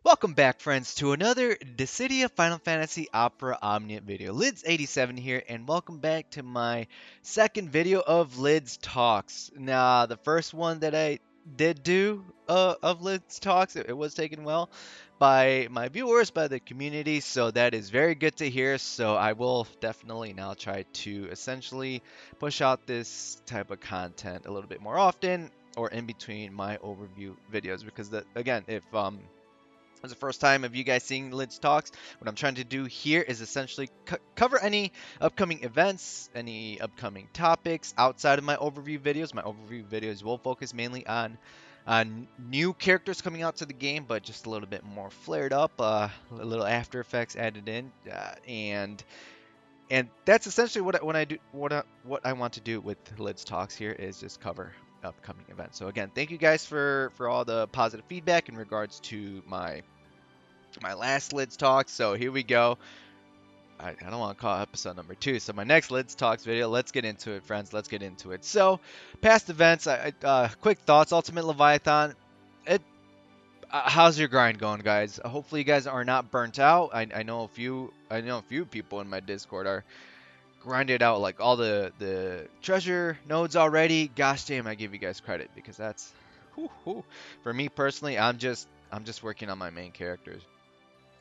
Welcome back, friends, to another Dissidia Final Fantasy Opera Omnium video. Lidz87 here, and welcome back to my second video of Lidz Talks. Now, the first one that I did do of Lidz Talks, it was taken well by my viewers, by the community, so that is very good to hear. So I will definitely now try to essentially push out this type of content a little bit more often, or in between my overview videos, because again, if it's the first time of you guys seeing Lidz Talks, what I'm trying to do here is essentially cover any upcoming events, any upcoming topics outside of my overview videos. My overview videos will focus mainly on new characters coming out to the game, but just a little bit more flared up, a little After Effects added in, and that's essentially what I want to do with Lidz Talks here is just cover upcoming events. So again, thank you guys for all the positive feedback in regards to my last Lidz Talk. So here we go. I don't want to call it episode number 2. So my next Lidz Talks video, let's get into it, friends. Let's get into it. So past events, quick thoughts. Ultimate Leviathan. It how's your grind going, guys? Hopefully you guys are not burnt out. I know a few people in my Discord are grinded out like all the treasure nodes already. Gosh damn, I give you guys credit because that's whew. For me personally, I'm just working on my main characters.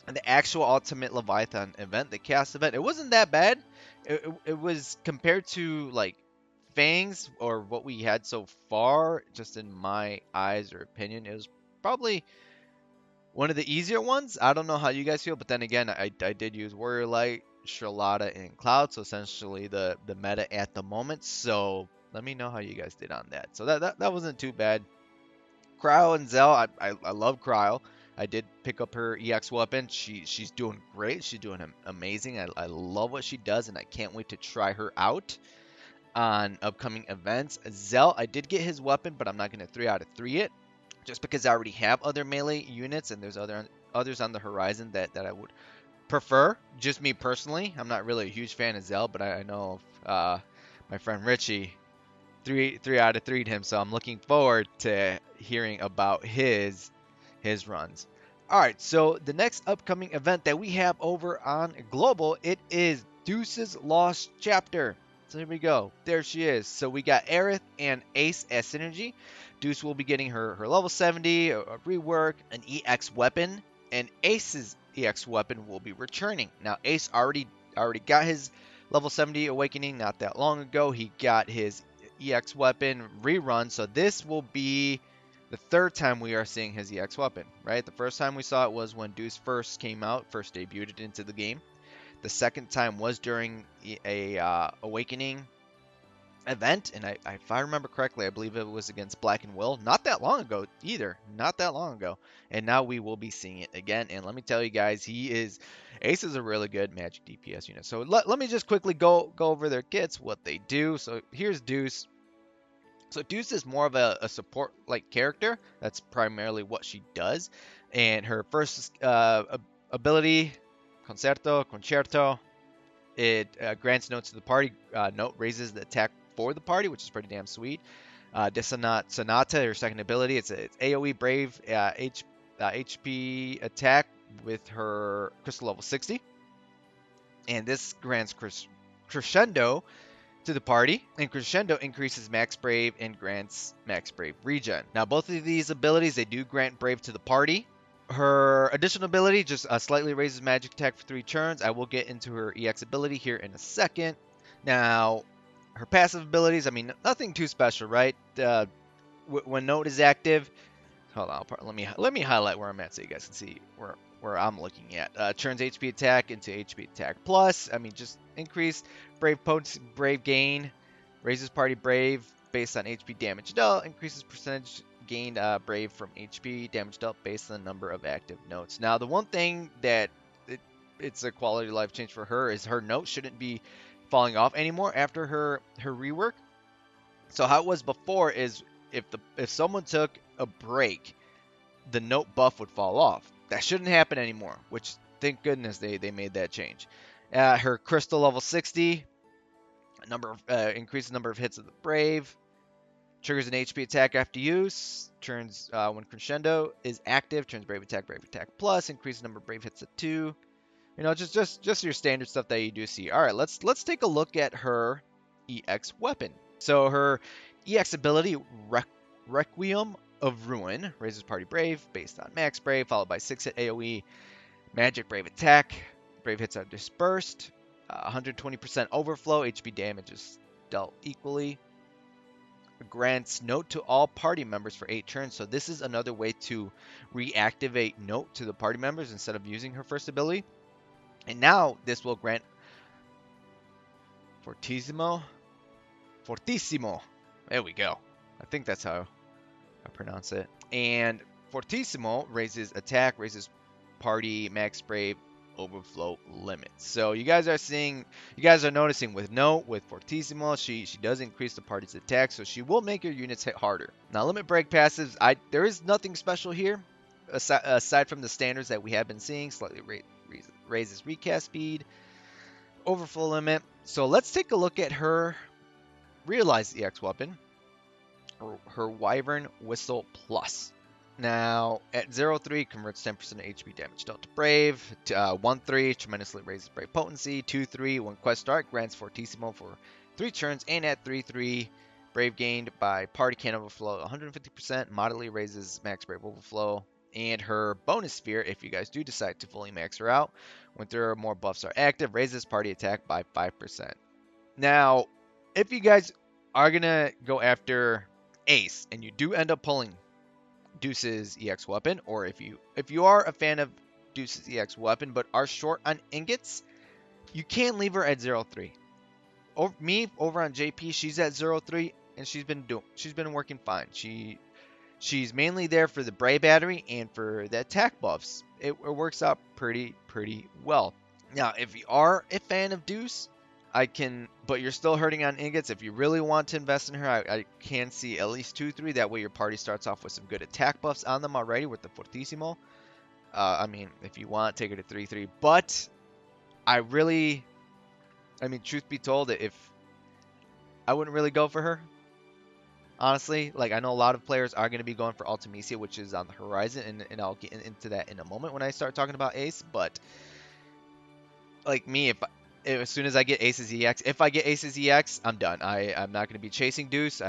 And the actual Ultimate Leviathan event, the cast event, it wasn't that bad. It was compared to like Fangs or what we had so far, just in my eyes or opinion, it was probably one of the easier ones. I don't know how you guys feel, but then again, I did use Warrior Light, Charlotta, and Cloud, so essentially the meta at the moment. So let me know how you guys did on that. So that wasn't too bad. Cryo and Zell, I love Cryo. I did pick up her EX weapon. She's doing great. She's doing amazing. I love what she does, and I can't wait to try her out on upcoming events. Zell, I did get his weapon, but I'm not going to 3 out of 3 it, just because I already have other melee units, and there's others on the horizon that I would prefer. Just me personally, I'm not really a huge fan of Zell, but I know my friend Richie 3 out of 3'd him, so I'm looking forward to hearing about his runs. All right, so the next upcoming event that we have over on Global, it is Deuce's Lost Chapter. So here we go. There she is. So we got Aerith and Ace as synergy. Deuce will be getting her level 70, a rework, an EX weapon, and Ace's EX weapon will be returning. Now Ace already got his level 70 awakening not that long ago. He got his EX weapon rerun, so this will be the third time we are seeing his EX weapon, right? The first time we saw it was when Deuce first came out, first debuted into the game. The second time was during a Awakening event, and if I remember correctly, I believe it was against Black and Will, not that long ago either, not that long ago. And now we will be seeing it again, and let me tell you guys, Ace is a really good magic DPS unit. So let me just quickly go over their kits, what they do. So here's Deuce. So Deuce is more of a support-like character. That's primarily what she does. And her first ability, Concerto, it grants notes to the party. Note raises the attack for the party, which is pretty damn sweet. Sonata, her second ability, it's AoE Brave HP attack with her crystal level 60. And this grants Crescendo to the party, and Crescendo increases Max Brave and grants Max Brave regen. Now, both of these abilities, they do grant Brave to the party. Her additional ability just slightly raises magic attack for 3 turns. I will get into her EX ability here in a second. Now, her passive abilities, I mean, nothing too special, right? When Note is active, hold on, let me highlight where I'm at so you guys can see where I'm looking at. Turns HP attack into HP attack plus. I mean, just increase Brave potency, Brave gain, raises party Brave based on HP damage dealt, increases percentage gained Brave from HP damage dealt based on the number of active notes. Now, the one thing that it's a quality of life change for her is her note shouldn't be falling off anymore after her rework. So how it was before is if someone took a break, the note buff would fall off. That shouldn't happen anymore, which thank goodness they made that change. Her crystal level 60, increase the number of hits of the Brave. Triggers an HP attack after use. Turns when Crescendo is active. Turns Brave Attack Plus. Increase the number of Brave hits to 2. You know, just your standard stuff that you do see. All right, let's take a look at her EX weapon. So her EX ability, Requiem of Ruin, raises party Brave based on max Brave, followed by 6-hit AoE, magic Brave attack. Brave hits are dispersed. 120% overflow. HP damage is dealt equally. Grants Note to all party members for 8 turns. So this is another way to reactivate Note to the party members instead of using her first ability. And now this will grant Fortissimo. There we go. I think that's how I pronounce it. And Fortissimo raises attack, raises party max Brave overflow limits. So you guys are noticing with Note, with Fortissimo, she does increase the party's attack, so she will make your units hit harder. Now limit break passives, there is nothing special here aside from the standards that we have been seeing. Slightly raises recast speed, overflow limit. So let's take a look at her realized EX weapon, her Wyvern Whistle Plus. Now, at 0-3, converts 10% of HP damage dealt to Brave. 1-3, tremendously raises Brave potency. 2-3, when quest start, grants Fortissimo for 3 turns. And at 3-3, Brave gained by party can overflow 150%, moderately raises max Brave overflow. And her bonus sphere, if you guys do decide to fully max her out, when 3 or more buffs are active, raises party attack by 5%. Now, if you guys are going to go after Ace, and you do end up pulling Deuce's EX weapon, or if you are a fan of Deuce's EX weapon but are short on ingots, you can leave her at 0-3. Me over on JP, she's at 0-3 and she's been working fine. She's mainly there for the Brave battery and for the attack buffs. It works out pretty well. Now, if you are a fan of Deuce, but you're still hurting on ingots. If you really want to invest in her, I can see at least 2-3. That way your party starts off with some good attack buffs on them already with the Fortissimo. I mean, if you want, take her to 3-3. But truth be told, if I wouldn't really go for her, honestly. Like, I know a lot of players are going to be going for Ultimecia, which is on the horizon, and I'll get into that in a moment when I start talking about Ace. But like me, as soon as I get Ace's EX, if I get Ace's EX, I'm done. I'm not going to be chasing Deuce.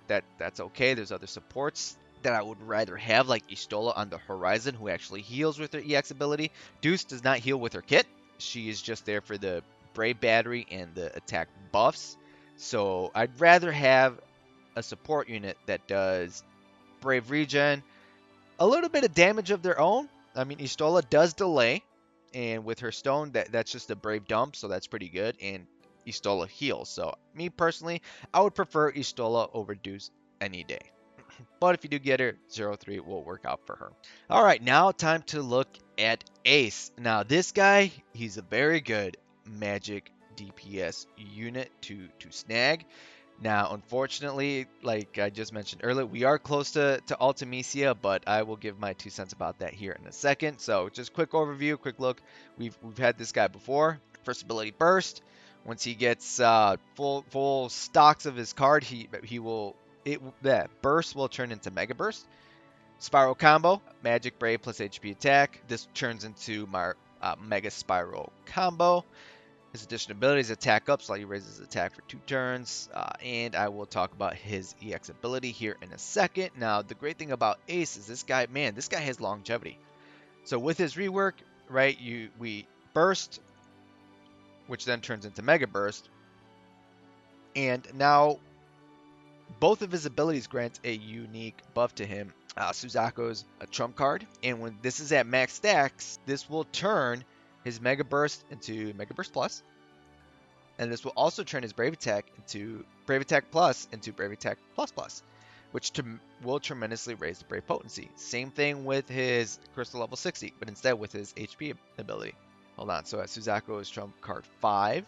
That's okay. There's other supports that I would rather have, like Y'shtola on the horizon, who actually heals with her EX ability. Deuce does not heal with her kit. She is just there for the Brave battery and the attack buffs. So I'd rather have a support unit that does Brave regen, a little bit of damage of their own. I mean, Y'shtola does delay. And with her stone, that's just a Brave dump, so that's pretty good. And Y'shtola heals. So, me personally, I would prefer Y'shtola over Deuce any day. But if you do get her, 0-3 will work out for her. Alright, now time to look at Ace. Now, this guy, he's a very good magic DPS unit to snag. Now, unfortunately, like I just mentioned earlier, we are close to Ultimecia, but I will give my 2 cents about that here in a second. So, just quick overview, quick look. We've had this guy before. First ability, Burst. Once he gets full stocks of his card, Burst will turn into Mega Burst. Spiral combo, Magic Brave plus HP attack. This turns into my Mega Spiral combo. His additional abilities, attack up, slightly raises attack for 2 turns, and I will talk about his EX ability here in a second. Now, the great thing about Ace is this guy has longevity. So with his rework, right, we burst, which then turns into Mega Burst, and now both of his abilities grant a unique buff to him. Suzaku's a trump card, and when this is at max stacks, this will turn his Mega Burst into Mega Burst Plus, and this will also turn his Brave Attack Plus into Brave Attack Plus Plus, which will tremendously raise the Brave potency. Same thing with his Crystal level 60, but instead with his HP ability. Hold on, so at Suzaku is trump card 5,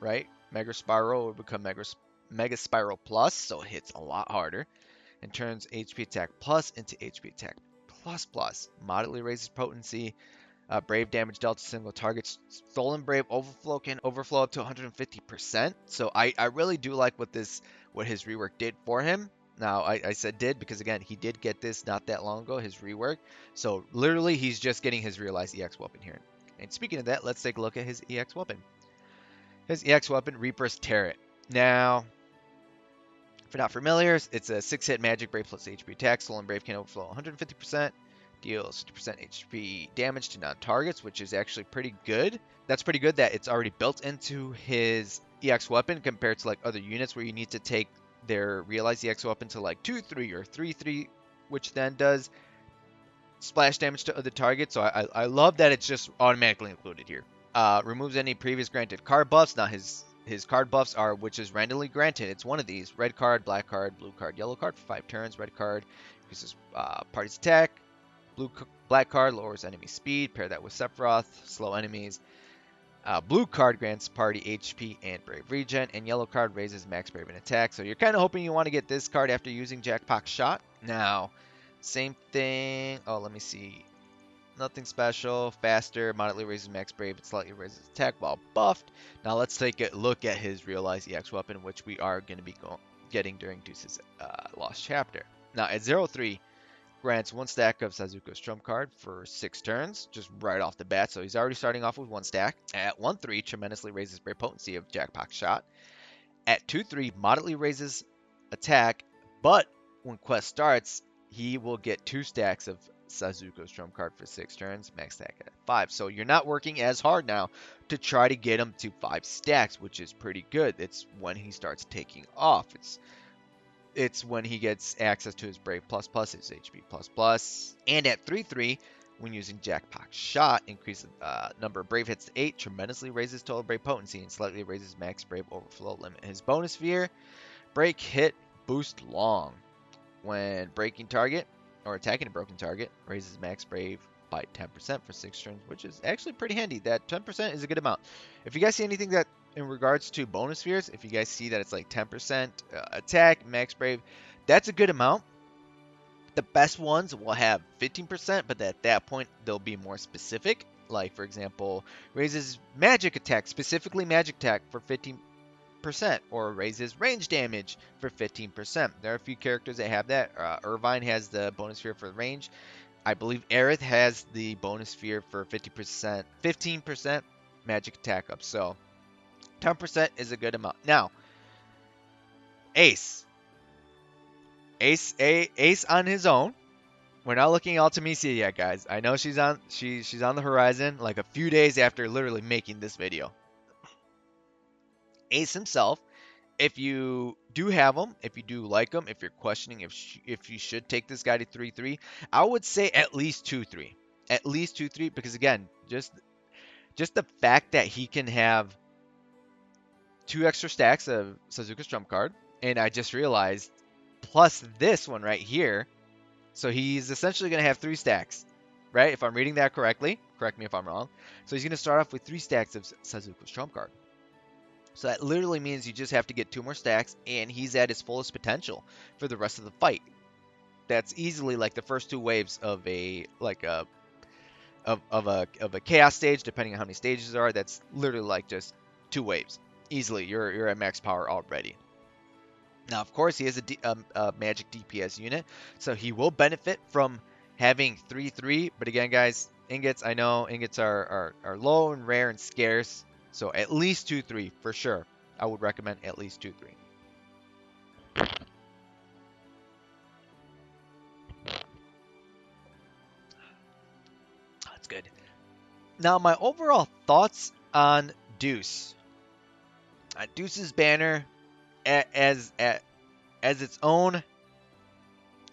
right? Mega Spiral will become Mega Spiral Plus, so it hits a lot harder, and turns HP Attack Plus into HP Attack Plus Plus. Moderately raises potency. Brave damage dealt to single targets. Stolen Brave overflow can overflow up to 150%. So I really do like what his rework did for him. Now, I said did because, again, he did get this not that long ago, his rework. So, literally, he's just getting his realized EX weapon here. And speaking of that, let's take a look at his EX weapon. His EX weapon, Reaper's Turret. Now, if you're not familiar, it's a 6-hit magic brave plus HP attack. Soul and Brave can overflow 150%. Deals 50% HP damage to non-targets, which is actually pretty good. That's pretty good that it's already built into his EX weapon compared to like other units where you need to take their realized EX weapon to like 2-3 or 3-3, which then does splash damage to other targets. So I love that it's just automatically included here. Removes any previous granted card buffs. Now his card buffs are which is randomly granted. It's one of these: red card, black card, blue card, yellow card for 5 turns. Red card increases party's attack. Black card lowers enemy speed. Pair that with Sephiroth, slow enemies. Blue card grants party HP and Brave Regen, and yellow card raises max Brave and attack. So you're kind of hoping you want to get this card after using Jackpot's shot. Now, same thing. Oh, let me see. Nothing special. Faster, moderately raises max Brave, and slightly raises attack while buffed. Now let's take a look at his realized EX weapon, which we are going to be getting during Deuce's Lost Chapter. Now at 0-3, grants 1 stack of Sasuke's trump card for 6 turns, just right off the bat. So he's already starting off with 1 stack. At 1-3, tremendously raises Brave potency of Jackpot's shot. At 2-3, moderately raises attack, but when quest starts, he will get 2 stacks of Sasuke's trump card for 6 turns, max stack at 5. So you're not working as hard now to try to get him to 5 stacks, which is pretty good. It's when he starts taking off. It's when he gets access to his Brave++, his HP++, and at 3-3, when using Jackpot's shot, increases number of Brave hits to 8, tremendously raises total Brave potency, and slightly raises max Brave overflow limit. His bonus sphere, break, hit, boost, long. When breaking target, or attacking a broken target, raises max Brave by 10% for 6 turns, which is actually pretty handy. That 10% is a good amount. If you guys see anything that in regards to bonus spheres, if you guys see that it's like 10% attack, max Brave, that's a good amount. The best ones will have 15%, but at that point, they'll be more specific. Like, for example, raises magic attack, specifically magic attack for 15%, or raises range damage for 15%. There are a few characters that have that. Irvine has the bonus sphere for range. I believe Aerith has the bonus sphere for 15% magic attack up. So 10% is a good amount. Now, Ace on his own. We're not looking at Ultimisia yet, guys. I know she's on the horizon, like a few days after literally making this video. Ace himself, if you do have him, if you do like him, if you're questioning if you should take this guy to 3-3, I would say at least 2-3. At least 2-3, because again, just the fact that he can have 2 extra stacks of Sasuke's trump card, and I just realized, plus this one right here, so he's essentially going to have 3 stacks, right? If I'm reading that correctly, correct me if I'm wrong. So he's going to start off with 3 stacks of Sasuke's trump card. So that literally means you just have to get 2 more stacks, and he's at his fullest potential for the rest of the fight. That's easily like the first 2 waves of a chaos stage, depending on how many stages there are. That's literally like just 2 waves. Easily, you're at max power already. Now, of course, he has a magic DPS unit, so he will benefit from having 3-3. But again, guys, ingots, I know ingots are low and rare and scarce, so at least 2-3 for sure. I would recommend at least 2-3. That's good. Now, my overall thoughts on Deuce. Deuce's banner as its own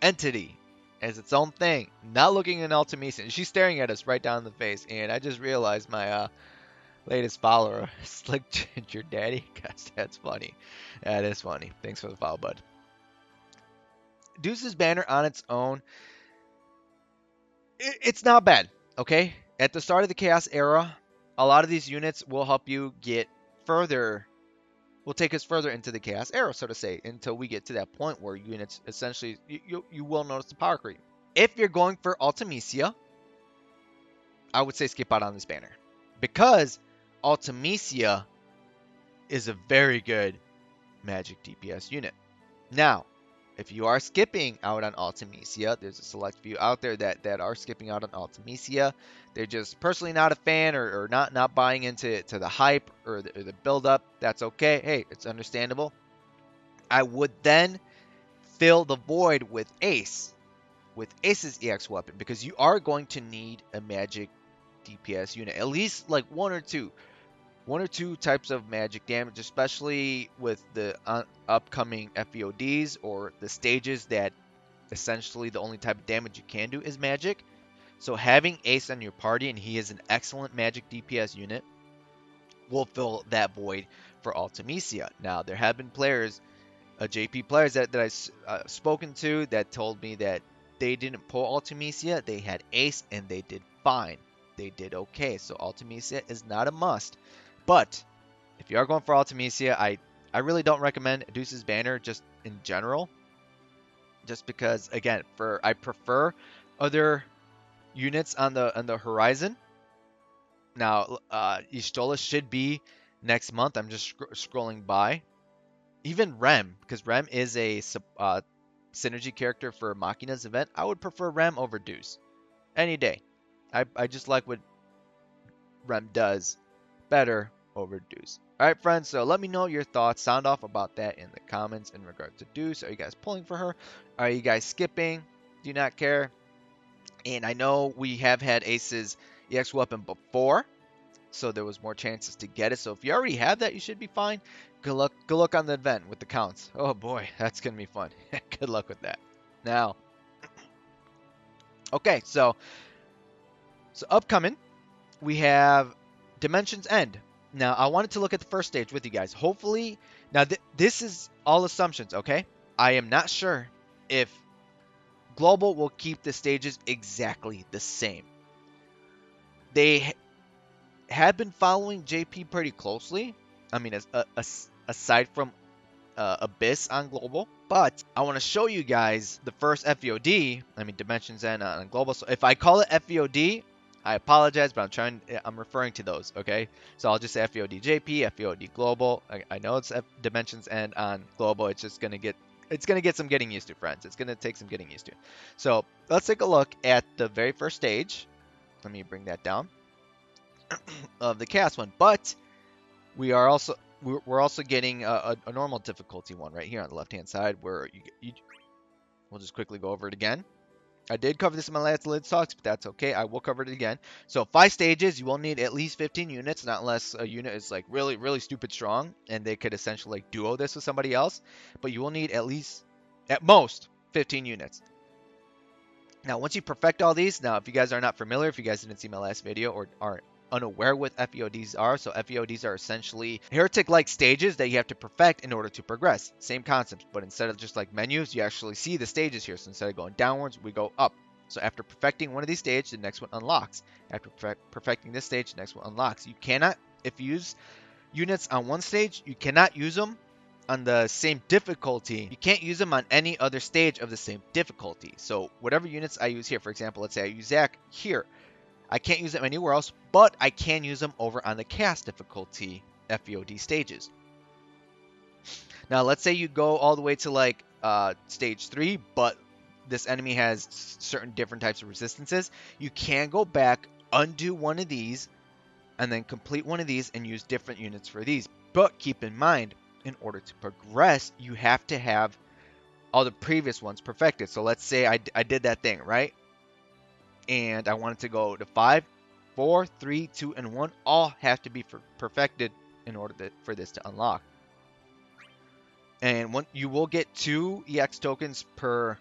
entity, as its own thing, not looking in Ultimisia. She's staring at us right down in the face, and I just realized my latest follower, Slick Ginger Daddy. Gosh, that's funny. That is funny. Thanks for the follow, bud. Deuce's banner on its own, it's not bad, okay? At the start of the Chaos era, a lot of these units will help you get further, will take us further into the Chaos era, so to say, until we get to that point where units essentially, you will notice the power creep. If you're going for Ultimisia, I would say skip out on this banner, because Ultimisia is a very good magic DPS unit. Now, if you are skipping out on Ultimisia, there's a select few out there that are skipping out on Ultimisia. They're just personally not a fan, or not buying into the hype or the build up. That's okay. Hey, it's understandable. I would then fill the void with Ace's EX weapon, because you are going to need a magic DPS unit, at least like one or two types of magic damage, especially with the upcoming FEODs or the stages that essentially the only type of damage you can do is magic. So having Ace on your party, and he is an excellent magic DPS unit, will fill that void for Ultimisia. Now, there have been players, JP players that I've spoken to, that told me that they didn't pull Ultimisia, they had Ace, and they did fine. They did okay. So Ultimisia is not a must. But if you are going for Ultimisia, I really don't recommend Deuce's Banner just in general. Just because, again, I prefer other units on the horizon. Now, Y'shtola should be next month. I'm just scrolling by. Even Rem, because Rem is a synergy character for Machina's event. I would prefer Rem over Deuce any day. I just like what Rem does better over Deuce. Alright, friends, so let me know your thoughts. Sound off about that in the comments in regard to Deuce. Are you guys pulling for her? Are you guys skipping? Do you not care? And I know we have had Ace's EX weapon before, so there was more chances to get it. So if you already have that, you should be fine. Good luck on the event with the counts. Oh boy, that's gonna be fun. Good luck with that. Now, okay, so upcoming, we have Dimensions End. Now, I wanted to look at the first stage with you guys. Hopefully, now this is all assumptions, okay? I am not sure if Global will keep the stages exactly the same. They have been following JP pretty closely. I mean, aside from Abyss on Global. But I want to show you guys the first FEOD. I mean, Dimensions End on Global. So if I call it FEOD, I apologize, but I'm referring to those, okay? So I'll just say FEOD JP, FEOD Global. I know it's Dimensions End on Global. It's just gonna get some getting used to, friends. It's gonna take some getting used to. So let's take a look at the very first stage. Let me bring that down of the cast one. But we're also getting a normal difficulty one right here on the left hand side, where we'll just quickly go over it again. I did cover this in my last Lidz Talks, but that's okay. I will cover it again. So 5 stages, you will need at least 15 units, not unless a unit is like really, really stupid strong, and they could essentially like duo this with somebody else. But you will need at most, 15 units. Now, once you perfect all these, now if you guys are not familiar, if you guys didn't see my last video or aren't unaware what FEODs are, so FEODs are essentially heretic-like stages that you have to perfect in order to progress. Same concept, but instead of just like menus, you actually see the stages here. So instead of going downwards, we go up. So after perfecting one of these stages, the next one unlocks. After perfecting this stage, the next one unlocks. You cannot, if you use units on one stage, you cannot use them on the same difficulty. You can't use them on any other stage of the same difficulty. So whatever units I use here, for example, let's say I use Zac here, I can't use them anywhere else, but I can use them over on the cast difficulty FEOD stages. Now, let's say you go all the way to like stage 3, but this enemy has certain different types of resistances. You can go back, undo one of these, and then complete one of these and use different units for these. But keep in mind, in order to progress, you have to have all the previous ones perfected. So let's say I did that thing, right? And I wanted to go to 5, 4, 3, 2, and 1. All have to be perfected in order for this to unlock. And you will get 2 EX tokens per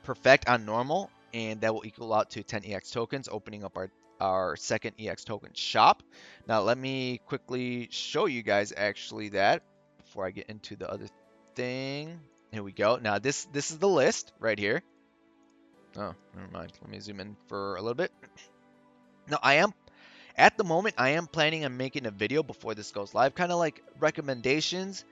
perfect on normal, and that will equal out to 10 EX tokens, opening up our second EX token shop. Now let me quickly show you guys actually that before I get into the other thing. Here we go. Now this is the list right here. Oh, never mind. Let me zoom in for a little bit. Now, at the moment, I am planning on making a video before this goes live, kind of like recommendations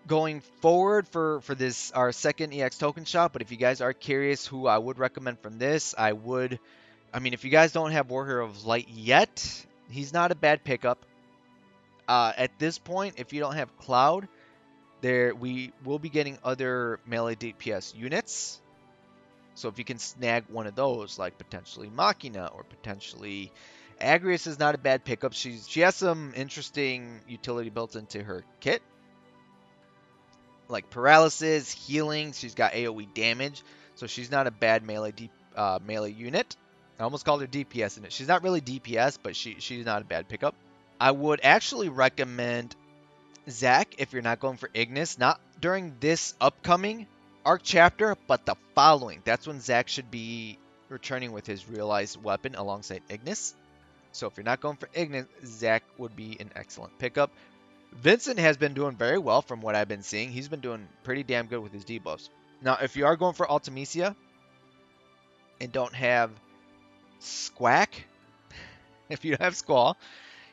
going forward for this, our second EX token shop. But if you guys are curious who I would recommend from this, I mean, if you guys don't have Warrior of Light yet, he's not a bad pickup. At this point, if you don't have Cloud, we will be getting other melee DPS units. So if you can snag one of those, like potentially Machina or potentially Agrius is not a bad pickup. She has some interesting utility built into her kit, like paralysis, healing. She's got AoE damage, so she's not a bad melee unit. I almost called her DPS in it. She's not really DPS, but she's not a bad pickup. I would actually recommend Zach if you're not going for Ignis, not during this upcoming arc chapter, but the following. That's when Zach should be returning with his realized weapon alongside Ignis. So if you're not going for Ignis, Zach would be an excellent pickup. Vincent has been doing very well from what I've been seeing. He's been doing pretty damn good with his debuffs. Now, if you are going for Ultimecia and don't have Squack, if you have Squall,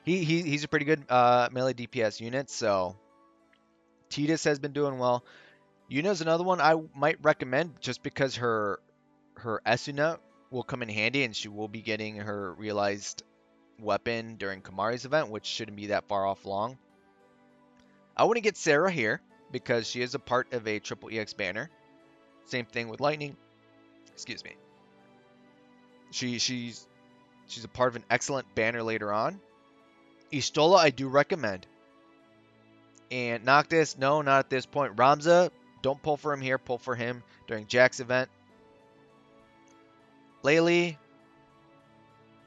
he's a pretty good melee DPS unit. So Titus has been doing well. Yuna's another one I might recommend just because her Esuna will come in handy and she will be getting her realized weapon during Kamari's event, which shouldn't be that far off long. I wouldn't get Sarah here because she is a part of a triple EX banner. Same thing with Lightning. Excuse me. She's a part of an excellent banner later on. Istola I do recommend. And Noctis, no, not at this point. Ramza, don't pull for him here. Pull for him during Jack's event. Laylee,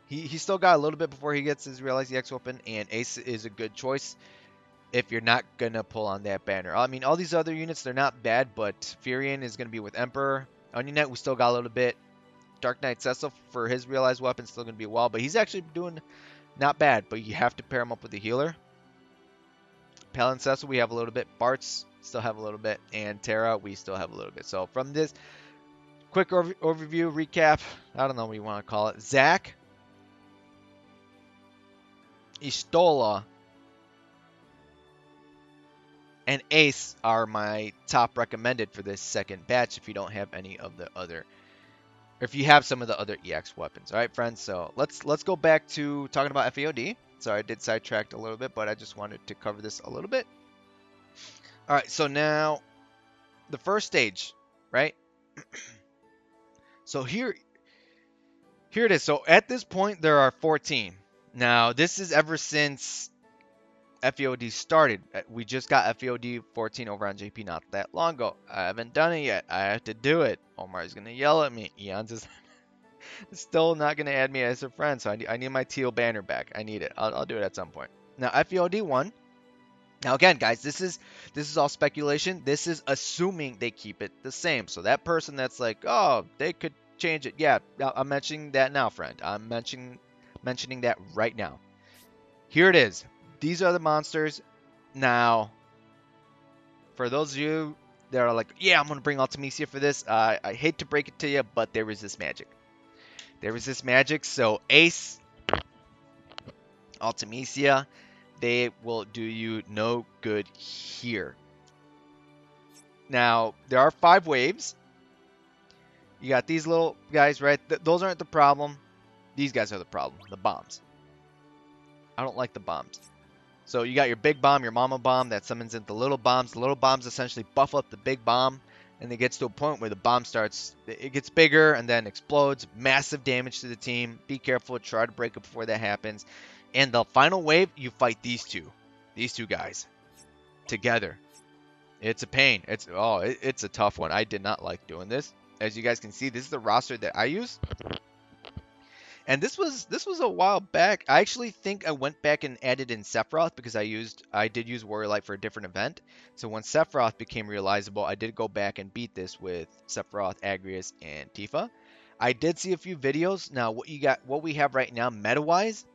he still got a little bit before he gets his realized EX weapon. And Ace is a good choice if you're not going to pull on that banner. I mean, all these other units, they're not bad, but Furion is going to be with Emperor. Onion Knight, we still got a little bit. Dark Knight Cecil for his realized weapon, still going to be a while, but he's actually doing not bad, but you have to pair him up with a healer. Paladin Cecil, we have a little bit. Bartz, still have a little bit. And Terra, we still have a little bit. So from this quick overview, recap, I don't know what you want to call it. Zach, Istola, and Ace are my top recommended for this second batch if you don't have any of the other, if you have some of the other EX weapons. All right, friends, so let's go back to talking about FEOD. Sorry, I did sidetrack a little bit, but I just wanted to cover this a little bit. All right, so now the first stage, right? So here it is. So at this point, there are 14. Now, this is ever since FEOD started. We just got FEOD 14 over on JP not that long ago. I haven't done it yet. I have to do it. Omar's going to yell at me. Eon's is still not going to add me as a friend, so I need my teal banner back. I need it. I'll do it at some point. Now, FEOD 1. Now, again, guys, this is all speculation. This is assuming they keep it the same. So that person that's like, oh, they could change it. Yeah, I'm mentioning that now, friend. I'm mentioning that right now. Here it is. These are the monsters. Now, for those of you that are like, yeah, I'm going to bring Ultimecia for this, I hate to break it to you, but there is this magic. There is this magic. So Ace, Ultimecia, they will do you no good here. Now, there are 5 waves. You got these little guys, right? Those aren't the problem. These guys are the problem. The bombs. I don't like the bombs. So you got your big bomb, your mama bomb that summons in the little bombs. The little bombs essentially buff up the big bomb. And it gets to a point where the bomb starts, it gets bigger and then explodes. Massive damage to the team. Be careful. Try to break it before that happens. And the final wave, you fight these two guys together. It's a pain. It's a tough one. I did not like doing this. As you guys can see, this is the roster that I use. And this was a while back. I actually think I went back and added in Sephiroth because I did use Warrior Light for a different event. So when Sephiroth became realizable, I did go back and beat this with Sephiroth, Agrius, and Tifa. I did see a few videos. Now what we have right now meta-wise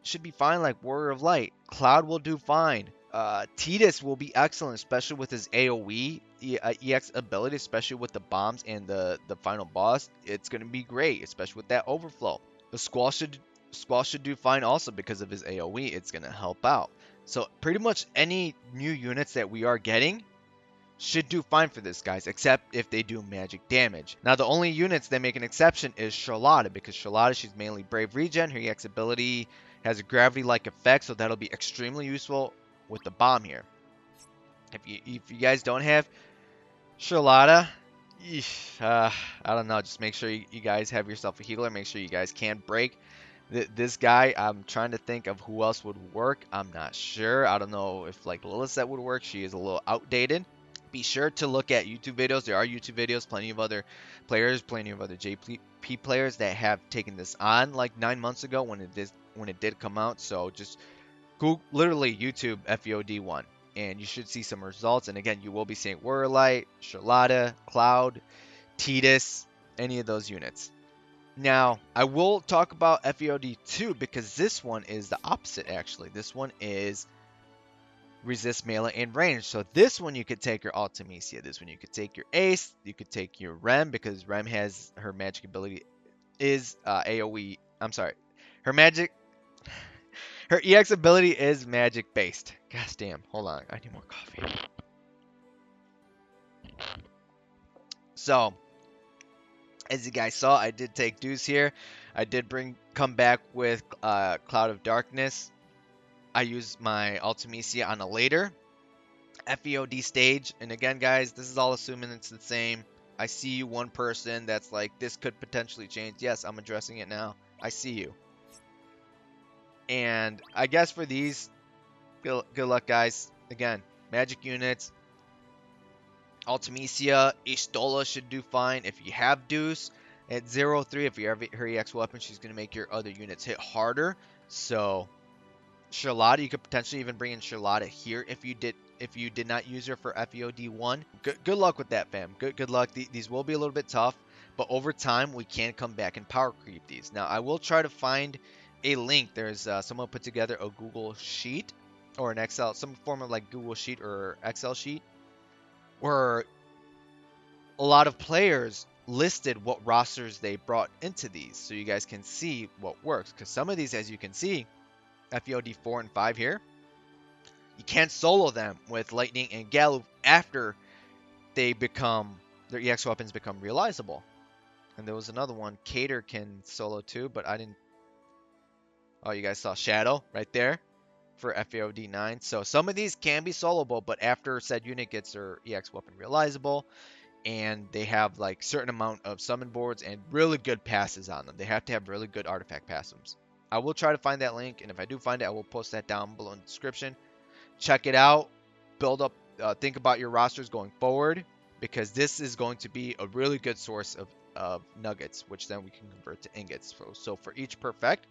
should be fine, like Warrior of Light. Cloud will do fine. Tidus will be excellent, especially with his AoE EX ability, especially with the bombs and the final boss. It's going to be great, especially with that overflow. The Squall should do fine also because of his AoE. It's going to help out. So pretty much any new units that we are getting should do fine for this, guys, except if they do magic damage. Now, the only units that make an exception is Charlotta, because Charlotta, she's mainly Brave Regen. Her EX ability has a gravity-like effect, so that'll be extremely useful with the bomb here. If you guys don't have Charlotta, I don't know. Just make sure you guys have yourself a healer. Make sure you guys can break this guy. I'm trying to think of who else would work. I'm not sure. I don't know if like Lilith would work. She is a little outdated. Be sure to look at YouTube videos. There are YouTube videos, plenty of other players, plenty of other JP players that have taken this on like 9 months ago when it did come out. So just Google, literally YouTube FEOD1, and you should see some results. And again, you will be seeing Whirlite, Charlotta, Cloud, Tidus, any of those units. Now, I will talk about FEOD2 because this one is the opposite actually. This one is resist melee and range. So this one you could take your Ultimisia. This one you could take your Ace. You could take your Rem because Rem has her magic ability is AoE. I'm sorry. Her EX ability is magic based. Gosh damn. Hold on. I need more coffee. So, as you guys saw, I did take Deuce here. I did come back with Cloud of Darkness. I used my Ultimisia on a later FEOD stage. And again, guys, this is all assuming it's the same. I see you, one person that's like, this could potentially change. Yes, I'm addressing it now. I see you. And I guess for these, good luck, guys. Again, magic units. Ultimisia, Istola should do fine. If you have Deuce at 0-3, if you have her EX weapon, she's going to make your other units hit harder. So, Charlotta, you could potentially even bring in Charlotta here if you did not use her for FEOD1. Good luck with that, fam. Good luck. These will be a little bit tough, but over time, we can come back and power creep these. Now, I will try to find a link. There's someone put together a Google Sheet or an Excel, some form of like Google Sheet or Excel sheet, where a lot of players listed what rosters they brought into these, so you guys can see what works. Because some of these, as you can see, FEOD 4 and 5 here, you can't solo them with Lightning and Galoob after their EX weapons become realizable. And there was another one, Cater can solo too, but I didn't. Oh, you guys saw Shadow right there for FEOD 9. So some of these can be soloable, but after said unit gets their EX weapon realizable, and they have like certain amount of summon boards and really good passes on them. They have to have really good artifact passes. I will try to find that link, and if I do find it, I will post that down below in the description. Check it out. Build up, think about your rosters going forward, because this is going to be a really good source of nuggets, which then we can convert to ingots. So for each perfect,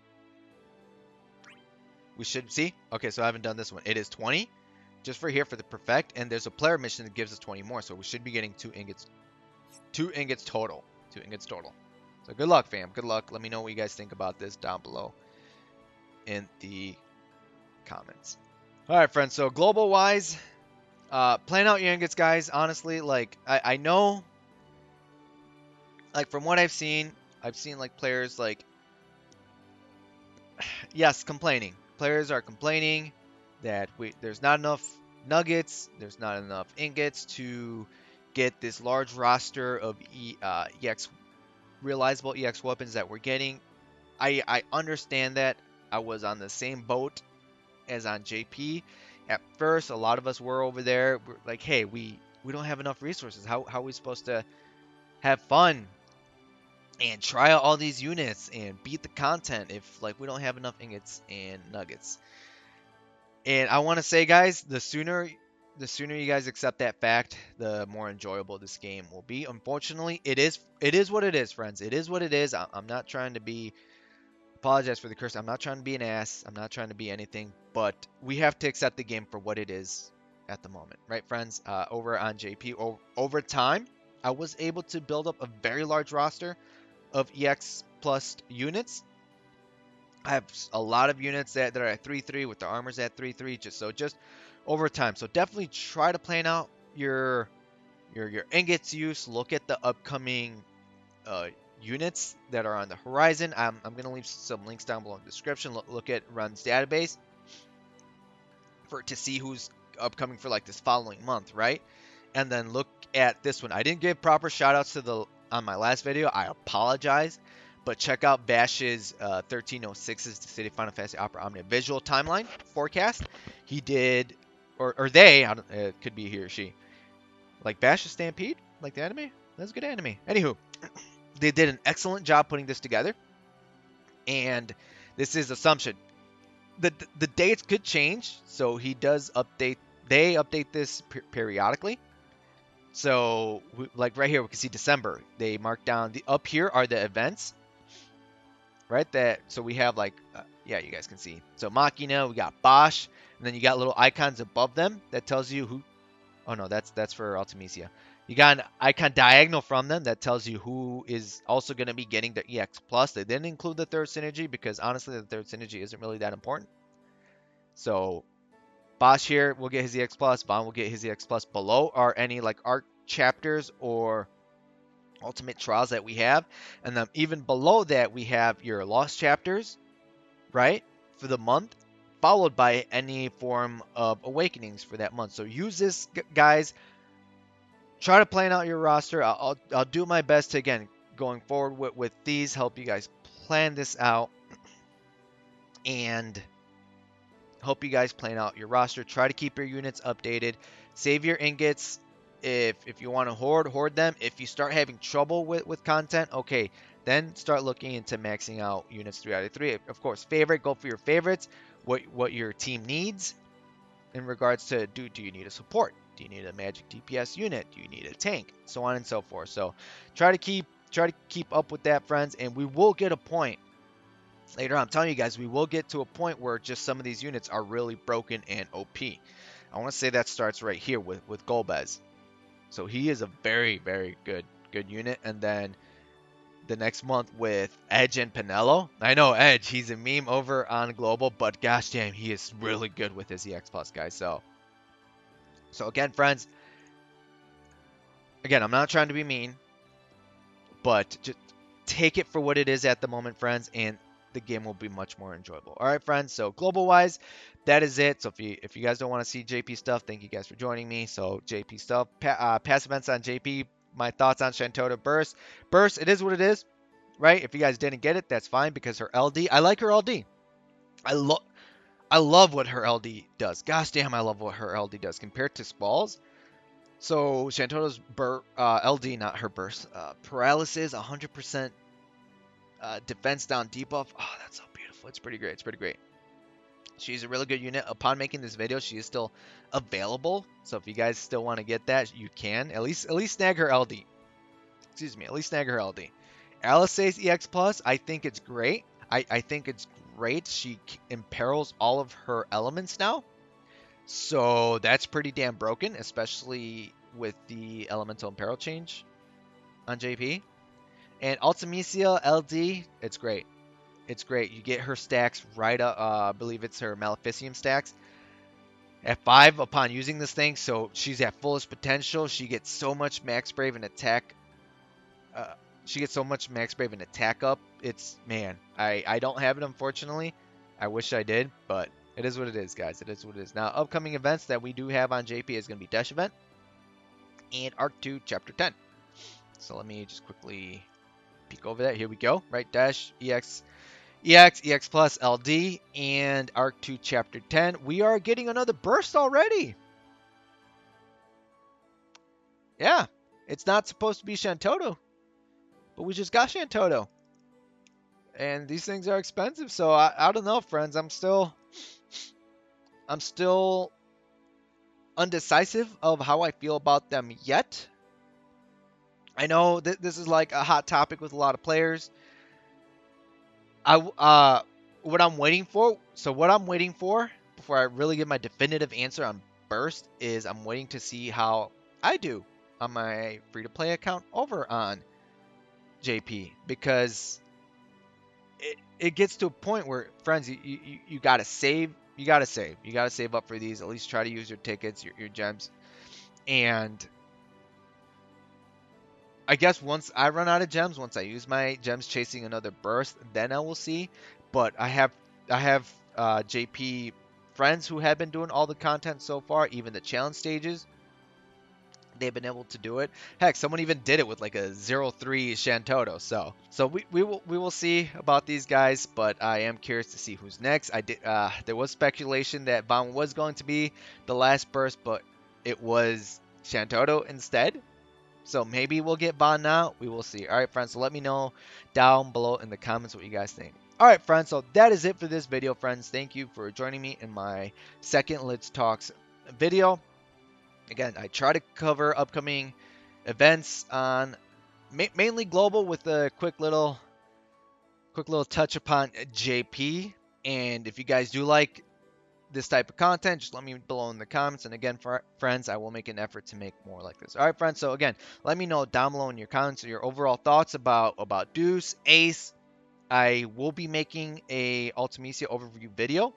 we should see. Okay, so I haven't done this one. It is 20 just for here for the perfect, and there's a player mission that gives us 20 more, so we should be getting 2 ingots total. 2 ingots total. So good luck, fam. Good luck. Let me know what you guys think about this down below in the comments. All right, friends. So global wise, plan out your ingots, guys. Honestly, like I know, like from what I've seen like players like, yes, complaining. Players are complaining that there's not enough nuggets, there's not enough ingots to get this large roster of realizable EX weapons that we're getting. I understand that. I was on the same boat as on JP. At first, a lot of us were over there. We're like, hey, we don't have enough resources. How are we supposed to have fun and try out all these units and beat the content if like we don't have enough ingots and nuggets? And I want to say, guys, the sooner you guys accept that fact, the more enjoyable this game will be. Unfortunately, it is what it is, friends. It is what it is. I'm not trying to be, apologize for the curse. I'm not trying to be an ass. I'm not trying to be anything, but we have to accept the game for what it is at the moment, right, friends? Over on JP, over time, I was able to build up a very large roster of EX plus units. I have a lot of units that are at 3-3 with the armors at 3-3, just over time. So definitely try to plan out your ingots use. Look at the upcoming units that are on the horizon. I'm going to leave some links down below in the description. Look at Run's database to see who's upcoming for like this following month, right? And then look at this one. I didn't give proper shout outs on my last video. I apologize. But check out Bash's 1306's the City Final Fantasy Opera Omnia visual timeline forecast. He did or they, I don't, it could be he or she. Like Bash the Stampede, like the anime. That's a good anime. Anywho, they did an excellent job putting this together, and this is assumption. The dates could change, so he does update. They update this periodically. So, like right here, we can see December. They mark down the up here are the events, right? That so we have like yeah, you guys can see. So Machina, we got Bosch, and then you got little icons above them that tells you who. Oh no, that's for Ultimisia. You got an icon diagonal from them that tells you who is also going to be getting the EX plus. They didn't include the third synergy because honestly, the third synergy isn't really that important. So Bosch here will get his EX plus. Vaughn will get his EX plus. Below are any like art chapters or ultimate trials that we have, and then even below that we have your lost chapters, right, for the month, followed by any form of awakenings for that month. So use this, guys. Try to plan out your roster. I'll do my best to, again, going forward with these, help you guys plan this out and hope you guys plan out your roster. Try to keep your units updated. Save your ingots. If you want to hoard them. If you start having trouble with content, okay, then start looking into maxing out units 3 out of 3. Of course, go for your favorites. What your team needs in regards to do you need a support? Do you need a magic DPS unit? Do you need a tank? So on and so forth. So try to keep up with that, friends, and we will get a point later on. I'm telling you guys, we will get to a point where just some of these units are really broken and OP. I want to say that starts right here with Golbez. So he is a very, very good unit. And then the next month with Edge and Pinello. I know Edge, he's a meme over on Global, but gosh damn, he is really good with his EX Plus, guys. So again, friends, again, I'm not trying to be mean, but just take it for what it is at the moment, friends, and the game will be much more enjoyable. All right, friends. So global-wise, that is it. So if you guys don't want to see JP stuff, thank you guys for joining me. So JP stuff, past events on JP, my thoughts on Shantota Burst. Burst, it is what it is, right? If you guys didn't get it, that's fine because her LD, I like her LD. I love what her LD does. Gosh damn, I love what her LD does compared to Squall's. So Shantota's LD, not her burst, paralysis, 100% defense down debuff. Oh, that's so beautiful. It's pretty great. It's pretty great. She's a really good unit. Upon making this video, she is still available. So if you guys still want to get that, you can. At least snag her LD. Excuse me. At least snag her LD. Alice's EX Plus, I think it's great. I think it's great. She imperils all of her elements now. So that's pretty damn broken, especially with the elemental imperil change on JP. And Ultimisia LD, it's great. It's great. You get her stacks right up. I believe it's her Maleficium stacks at 5 upon using this thing. So she's at fullest potential. She gets so much max brave and attack. She gets so much max brave and attack up. It's, man, I don't have it, unfortunately. I wish I did, but it is what it is, guys. It is what it is. Now, upcoming events that we do have on JP is going to be Dash event and Arc 2 Chapter 10. So let me just quickly peek over that. Here we go. Right, Dash, EX Plus, LD, and Arc 2 Chapter 10. We are getting another burst already. Yeah, it's not supposed to be Shantota, but we just got Shantota. And these things are expensive, so I don't know, friends. I'm still undecisive of how I feel about them yet. I know that this is like a hot topic with a lot of players. What I'm waiting for before I really give my definitive answer on Burst is I'm waiting to see how I do on my free-to-play account over on JP, because it gets to a point where, friends, you gotta save. You gotta save up for these. At least try to use your tickets, your gems. And I guess once I run out of gems, once I use my gems chasing another burst, then I will see. But I have JP friends who have been doing all the content so far, even the challenge stages. they've been able to do it. Heck, someone even did it with like a 0-3 Shantoto. So we will see about these guys, but I am curious to see who's next. There was speculation that Von was going to be the last burst, but it was Shantoto instead. So maybe we'll get Von now. We will see. All right, friends. So let me know down below in the comments what you guys think. All right, friends. So that is it for this video, friends. Thank you for joining me in my second Lidz Talks video. Again, I try to cover upcoming events on mainly global with a quick little touch upon JP. And if you guys do like this type of content, just let me below in the comments. And again, for friends, I will make an effort to make more like this. All right, friends. So again, let me know down below in your comments your overall thoughts about Deuce, Ace. I will be making a Ultimecia overview video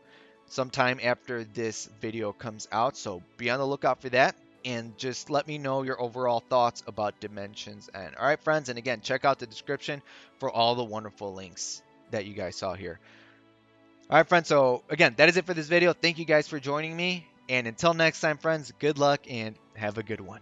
sometime after this video comes out, so be on the lookout for that. And just let me know your overall thoughts about Dimensions End. All right, friends. And again, check out the description for all the wonderful links that you guys saw here. All right, friends. So again, that is it for this video. Thank you guys for joining me. And until next time, friends, good luck and have a good one.